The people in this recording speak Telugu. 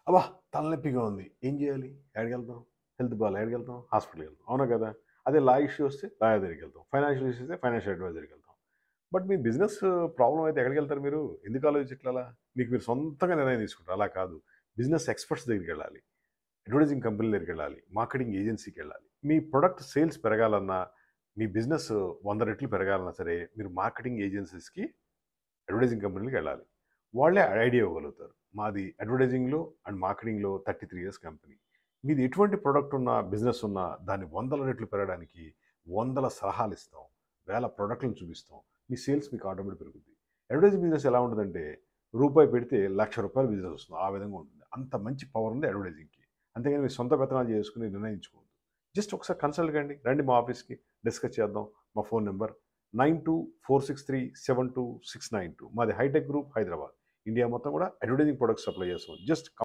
అబ్బా! తలనొప్పిగా ఉంది. ఏం జేయాలి? ఎక్కడికెళ్తాం? హెల్త్ బాలే ఎక్కడికెళ్తాం? హాస్పిటల్‌కెళ్తాం. అవునా కదా! అదే లా ఇష్యూ వస్తే లాయర్ దగ్గరికెళ్తాం. ఫైనాన్షియల్ ఇష్యూస్ వస్తే ఫైనాన్షియల్ అడ్వైజర్ దగ్గరికెళ్తాం. బట్ మీ బిజినెస్ ప్రాబ్లమ్ అయితే ఎక్కడికెళ్తారు మీరు? ఎందుకు ఆలోచించట్లలా? మీకు మీరు సొంతంగా నిర్ణయం తీసుకుంటారు. అలా కాదు. Business experts దగ్గరికెళ్ళాలి. అడ్వర్టైజింగ్ కంపెనీల దగ్గరికెళ్ళాలి. మార్కెటింగ్ ఏజెన్సీకెళ్ళాలి. మీ ప్రొడక్ట్ సేల్స్ పెరగాలన్నా, మీ బిజినెస్ 100 రెట్లు పెరగాలన్నా సరే, మీరు మార్కెటింగ్ ఏజెన్సీస్‌కి అడ్వర్టైజింగ్ కంపెనీలకెళ్ళాలి. వాళ్ళే ఐడియా ఇవ్వగలుగుతారు. మాది అడ్వర్టైజింగ్‌లో అండ్ మార్కెటింగ్‌లో 33 ఇయర్స్ కంపెనీ. మీది ఎటువంటి ప్రొడక్ట్ ఉన్నా, బిజినెస్ ఉన్నా దాన్ని వందల రెట్లు పెరగడానికి వందల సలహాలిస్తాం. వేల ప్రొడక్ట్‌లను చూపిస్తాం. మీ సేల్స్ మీకు ఆటోమేటిక్ పెరుగుద్ది. అడ్వర్టైజింగ్ బిజినెస్ ఎలా ఉంటదంటే, రూపాయి పెడితే రూ. 1,00,000 బిజినెస్ వస్తుంది. ఆ విధంగా ఉంటుంది. అంత మంచి పవర్ ఉంది అడ్వర్టైజింగ్‌కి. అంతేగాని మీ సొంత పెత్తనాలు చేసుకొని నిర్ణయించుకోవద్దు. జస్ట్ ఒకసారి కన్సల్ట్ కండి. రండి మా ఆఫీస్‌కి డిస్కస్ చేద్దాం. మా ఫోన్ నంబర్ 9246372692. మాది హైటెక్ గ్రూప్ హైదరాబాద్. ఇండియా మొత్తం కూడా అడ్వర్టైజింగ్ ప్రొడక్ట్స్ సప్లై చేస్తాం. జస్ట్